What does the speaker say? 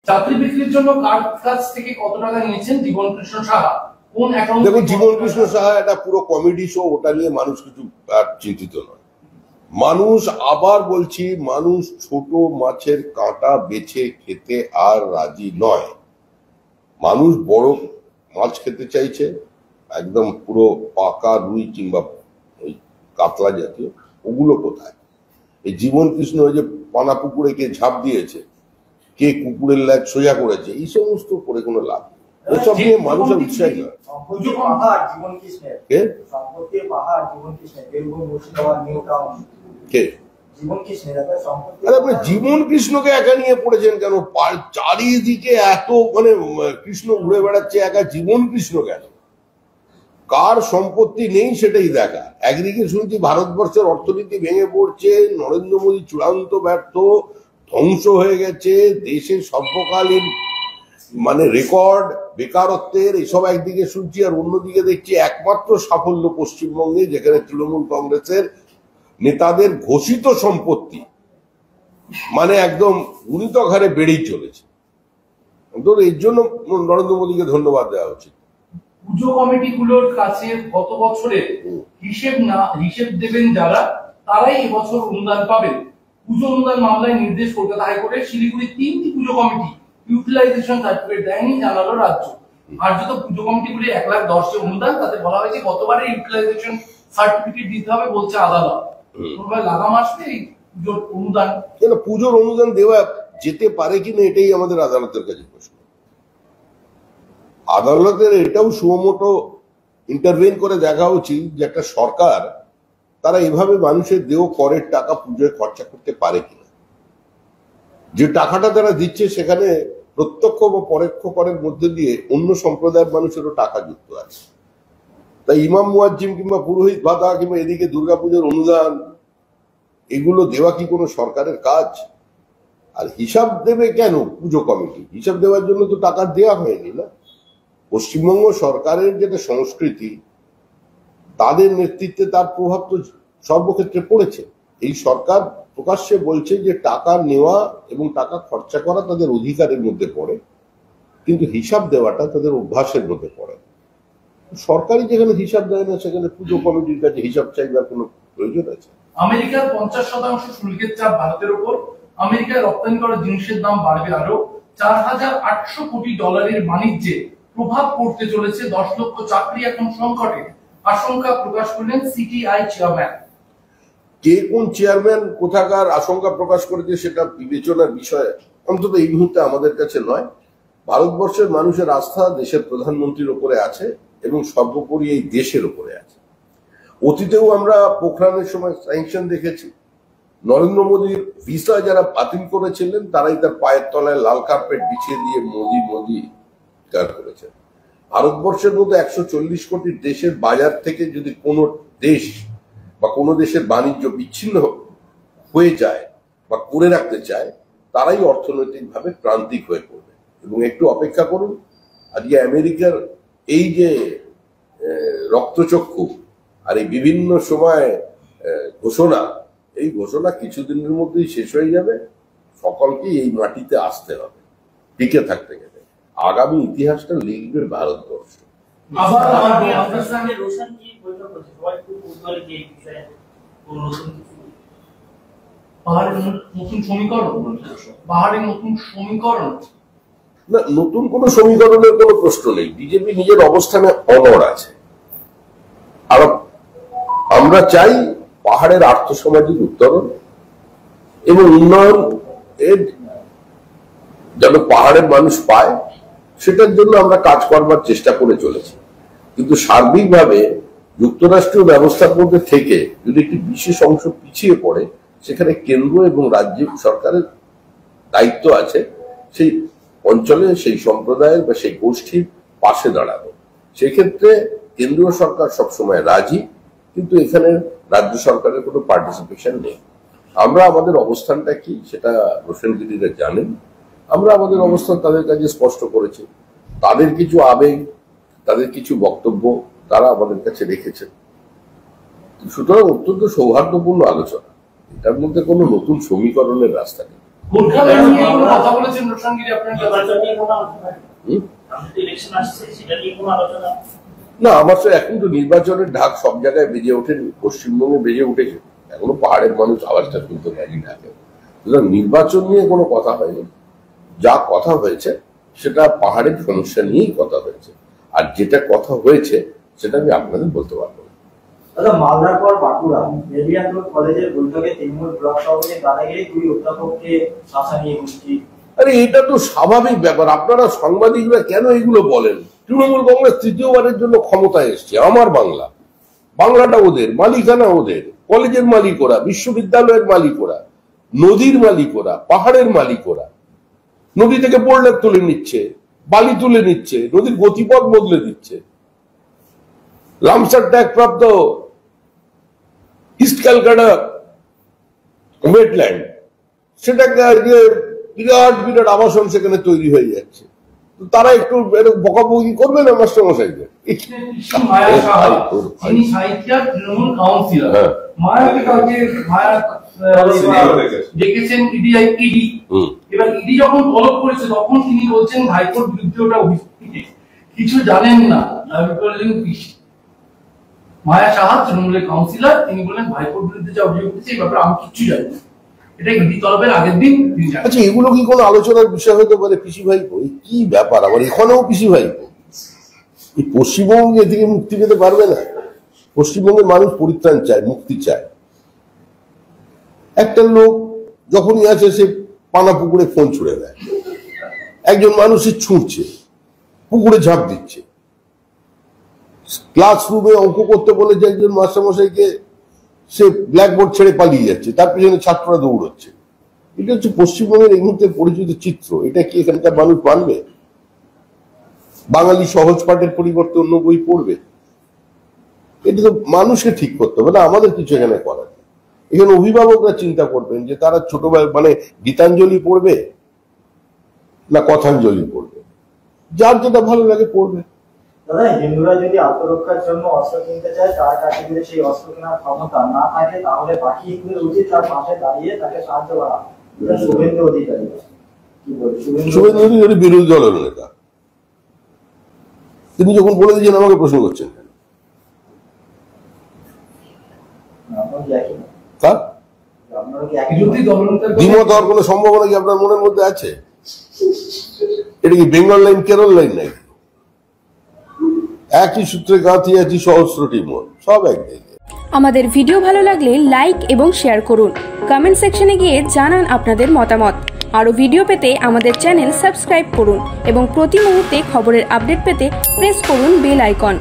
চাকরি বিক্রির জন্য কার কাছ থেকে কত টাকা নিয়েছেন জীবনকৃষ্ণ সাহা, কোন অ্যাকাউন্ট? দেখুন, জীবনকৃষ্ণ সাহা একটা পুরো কমেডি শো, ওটা নিয়ে মানুষ কিছু চিন্তিত নয়। মানুষ, আবার বলছি, মানুষ ছোট মাছের কাঁটা বেছে খেতে আর রাজি নয়। মানুষ বড় মাছ খেতে চাইছে, একদম পুরো পাকা রুই কিংবা ওই কাতলা জাতীয়। ওগুলো কোথায়? এই জীবনকৃষ্ণ ওই যে পানা পুকুরে কে ঝাঁপ দিয়েছে, কে কুকুরের ল্যাজ সোজা করেছে, এই সমস্ত করে কোনো লাভ নেই। ওসব নিয়ে মানুষের উৎসাহী নয়। জীবন কৃষ্ণকে একা নিয়ে পড়েছেন কেন? চারিদিকে এত মানে কৃষ্ণ ঘুরে বেড়াচ্ছে, একা জীবন কৃষ্ণ কেন? কার সম্পত্তি নেই সেটাই দেখা। একদিকে শুনছি ভারতবর্ষের অর্থনীতি ভেঙে পড়ছে, নরেন্দ্র মোদী চূড়ান্ত ব্যর্থ, ধ্বংস হয়ে গেছে, দেশের সর্বকালীন মানে রেকর্ড বেকারত্বের, এসব একদিকে শুনছি। আর অন্যদিকে দেখছি একমাত্র সাফল্য পশ্চিমবঙ্গে, যেখানে তৃণমূল কংগ্রেসের নেতাদের ঘোষিত সম্পত্তি মানে একদম গুণিতক হারে বেড়েই চলেছে। এর জন্য নরেন্দ্র মোদীকে ধন্যবাদ দেওয়া উচিত। পুজো কমিটিগুলোর কাছে গত বছরের হিসেব দেবেন যারা, তারাই এবছর অনুদান পাবেন। পুজো অনুদান মামলায় নির্দেশ কলকাতা হাইকোর্টের। শিলিগুড়ির 3টি পুজো কমিটি ইউটিলাইজেশন সার্টিফিকেট দেয়নি, জানালো রাজ্য। আর যত পুজো কমিটিগুলি 1,10,000 অনুদান, তাতে বলা হয়েছে গতবারে ইউটিলাইজেশন সার্টিফিকেট দিতে হবে বলছে আদালত। লাগাম আসবে এই পুজোর অনুদান? পুজোর অনুদান দেওয়া যেতে পারে কিনা এটাই আমাদের আদালতের কাছে প্রশ্ন। আদালতের এটাও সুমোটো ইন্টারভেন করে দেখা উচিত যে একটা সরকার তারা এভাবে মানুষের দেহ করের টাকা পুজোয় খরচা করতে পারে কিনা। যে টাকাটা তারা দিচ্ছে সেখানে প্রত্যক্ষ বা পরোক্ষ করের মধ্যে দিয়ে অন্য সম্প্রদায়ের মানুষেরও টাকা যুক্ত আছে। তাই ইমাম মুয়াজ্জিম কিংবা পুরোহিত ভাতা কিংবা এদিকে দুর্গাপুজোর অনুদান, এগুলো দেওয়া কি কোনো সরকারের কাজ? আর হিসাব দেবে কেন পুজো কমিটি? হিসাব দেওয়ার জন্য তো টাকা দেওয়া হয়নি না। পশ্চিমবঙ্গ সরকারের যেটা সংস্কৃতি, তাদের নেতৃত্বে তার প্রভাব তো সর্বক্ষেত্রে পড়েছে। এই সরকার প্রকাশ্যে বলছে যে টাকা নেওয়া এবং টাকা খরচা করা তাদের অধিকারের মধ্যে পড়ে, কিন্তু হিসাব দেওয়াটা তাদের অভ্যাসের মধ্যে পড়ে। সরকারি যেখানে হিসাব দেয় না, সেখানে পুজো কমিটির কাছে হিসাব চাইবার কোনো প্রয়োজন আছে? আমেরিকার 50% শুল্কের চাপ ভারতের উপর। আমেরিকায় রপ্তানি করা জিনিসের দাম বাড়বে আরো। $4,800 কোটি বাণিজ্যে প্রভাব পড়তে চলেছে। 10 লক্ষ চাকরি এখন সংকটে, আশঙ্কা প্রকাশ করলেন সিটিআই চেয়ারম্যান। কে কোন চেয়ারম্যান কোথাকার আশঙ্কা প্রকাশ করেছে সেটা বিবেচনার বিষয়, অন্তত এই মুহূর্তে আমাদের কাছে নয়। ভারতবর্ষের মানুষের আস্থা দেশের প্রধানমন্ত্রীর উপরে আছে এবং সর্বোপরি এই দেশের উপরে আছে। অতীতেও আমরা পোখরানের সময় স্যাংশন দেখেছি। নরেন্দ্র মোদীর ভিসা যারা বাতিল করেছিলেন তারাই তার পায়ের তলায় লাল কার্পেট বিছিয়ে দিয়ে মোদী মোদী করেছেন। ভারতবর্ষের মতো 140 কোটি দেশের বাজার থেকে যদি কোনো দেশ বা কোনো দেশের বাণিজ্য বিচ্ছিন্ন হয়ে যায় বা করে রাখতে চায়, তারাই অর্থনৈতিকভাবে প্রান্তিক হয়ে পড়বে। এবং একটু অপেক্ষা করুন, আজকে আমেরিকার এই যে রক্তচক্ষু আর এই বিভিন্ন সময় ঘোষণা, এই ঘোষণা কিছুদিনের মধ্যেই শেষ হয়ে যাবে। সকলকেই এই মাটিতে আসতে হবে টিকে থাকতে গেলে। আগামী ইতিহাসটা লিখবে ভারতবর্ষ। না, নতুন কোন সমীকরণের কোনো প্রশ্ন নেই। বিজেপি নিজের অবস্থানে অনড় আছে। আর আমরা চাই পাহাড়ের আর্থসামাজিক উত্তরণ এবং উন্নয়ন এর যেন পাহাড়ের মানুষ পায়, সেটার জন্য আমরা কাজ করবার চেষ্টা করে চলেছি। কিন্তু সার্বিকভাবে যুক্তরাষ্ট্রীয় ব্যবস্থার মধ্যে থেকে যদি একটি বিশেষ অংশ পিছিয়ে পড়ে, সেখানে কেন্দ্র এবং রাজ্য সরকারের দায়িত্ব আছে সেই অঞ্চলে সেই সম্প্রদায়ের বা সেই গোষ্ঠীর পাশে দাঁড়ানো। সেক্ষেত্রে কেন্দ্রীয় সরকার সবসময় রাজি, কিন্তু এখানে রাজ্য সরকারের কোনো পার্টিসিপেশন নেই। আমরা আমাদের অবস্থানটা কি সেটা রোশনগিরিরা জানেন। আমরা আমাদের অবস্থান তাদের কাছে স্পষ্ট করেছি। তাদের কিছু আবেগ, তাদের কিছু বক্তব্য তারা আমাদের কাছে রেখেছেন। সুতরাং অত্যন্ত সৌহার্দ্যপূর্ণ আলোচনা, এটার মধ্যে কোনো নতুন সমীকরণের রাস্তা নেই। গোর্খা ল্যান্ড নিয়ে কোনো কথা বলেছেন রোশনগিরি আপনার ইলেকশন আসছে সেটা নিয়ে কোনো আলোচনা? না, আমার তো এখন তো নির্বাচনের ঢাক সব জায়গায় বেজে ওঠেনি, পশ্চিমবঙ্গে বেজে উঠেছে, এখনো পাহাড়ের মানুষ আওয়াজটা শুনতে পায়নি ঢাকে। সুতরাং নির্বাচন নিয়ে কোনো কথা হয়নি। যা কথা হয়েছে সেটা পাহাড়ের সমস্যা নিয়েই কথা হয়েছে, আর যেটা কথা হয়েছে সেটা আমি আপনাদের বলতে পারবো না। দাদা, মালদার পর বাঁকুড়া মেদিনীপুর কলেজের বৈঠকে তৃণমূল ব্লক সভাপতি দাদাগিরি 2 অধ্যাপককে শাসা নিয়ে হুমকি। আরে এটা তো স্বাভাবিক ব্যাপার, আপনারা সাংবাদিকরা কেন এগুলো বলেন? তৃণমূল কংগ্রেস তৃতীয়বারের জন্য ক্ষমতায় এসছে, আমার বাংলা, বাংলাটা ওদের, মালিকানা ওদের, কলেজের মালিক ওরা, বিশ্ববিদ্যালয়ের মালিক ওরা, নদীর মালিক ওরা, পাহাড়ের মালিক ওরা। নদী থেকে বোল্ডার তুলে নিচ্ছে, বালি তুলে নিচ্ছে, নদীর গতিপথ বদলে দিচ্ছে। লামসার ট্যাগ প্রাপ্ত ইস্ট ক্যালকাটা ওয়েটল্যান্ড, সেটাকে বিরাট বিরাট আবাসন সেখানে তৈরি হয়ে যাচ্ছে। তারা একটু বকাবকি করবে না মাস্টারমশাইদের? মায়া সাহা, যিনি সাহিত্যিক তৃণমূল কাউন্সিলর, মায়াকে কালকে ডেকেছেন ইডি। এবার ইডি যখন তলব করেছে তখন তিনি বলছেন হাইকোর্ট বিরুদ্ধে ওটা অভিযোগ, কিছু জানেন না। আমি বললেন মায়া সাহা তৃণমূলের কাউন্সিলর, তিনি বললেন হাইকোর্ট বিরুদ্ধে যা অভিযোগ করেছে এই ব্যাপারে আমি কিছু জানি না। এটা ইডি তলবের আগের দিন। আচ্ছা, এগুলো কি কোনো আলোচনার বিষয় হতে পারে? পিসি ভাই কি ব্যাপার আবার এখানেও পিসি ভাই? এই পশ্চিমবঙ্গে থেকে মুক্তি পেতে পারবে না? পশ্চিমবঙ্গের মানুষ পরিত্রাণ চায়, মুক্তি চায়। একটা লোক যখনই আছে সে পানা পুকুরে ফোন ছুড়ে দেয়, একজন মানুষের ছুঁড়ছে, পুকুরে ঝাঁপ দিচ্ছে, ক্লাসরুমে অঙ্ক করতে বলেছে একজন মাস্টারমশাইকে, সে ব্ল্যাকবোর্ড ছেড়ে পালিয়ে যাচ্ছে, তার পিছনে ছাত্ররা দৌড়চ্ছে। এটা হচ্ছে পশ্চিমবঙ্গের এই মুহূর্তে পরিচিত চিত্র। এটা কি এখানকার মানুষ মানবে? বাঙালি সহজ পাঠের পরিবর্তে অন্য বই পড়বে? এটা তো মানুষকে ঠিক করতে হবে না, আমাদের কিছু এখানে করার। এখানে অভিভাবকরা চিন্তা করবেন যে তারা ছোটবেলা মানে গীতাঞ্জলি পড়বে না কথাঞ্জলি পড়বে, যার যেটা ভালো লাগে পড়বে। দাদা, হিন্দুরা যদি আত্মরক্ষার জন্য অস্ত্র কিনতে চায়, তার কাছে যদি সেই অস্ত্র কেনার ক্ষমতা না থাকে, তাহলে বাকি হিন্দুদের উচিত তার পাশে দাঁড়িয়ে তাকে সাহায্য করা। শুভেন্দু অধিকারী কি বলছেন? শুভেন্দু অধিকারী বিরোধী দলের নেতা, তিনি যখন বলে দিয়েছেন আমাকে প্রশ্ন করছেন দ্বিমত হওয়ার কোন সম্ভাবনা কি আপনার মনের মধ্যে আছে? এটা কি বেঙ্গল লাইন, কেরল লাইন নাই? একই সূত্রে গাঁথি আছি সহস্রটি মন, সব একদিকে। আমাদের ভিডিও ভালো লাগলে লাইক এবং শেয়ার করুন। কমেন্ট সেকশনে গিয়ে জানান আপনাদের মতামত। আরও ভিডিও পেতে আমাদের চ্যানেল সাবস্ক্রাইব করুন এবং প্রতি মুহূর্তে খবরের আপডেট পেতে প্রেস করুন বেল আইকন।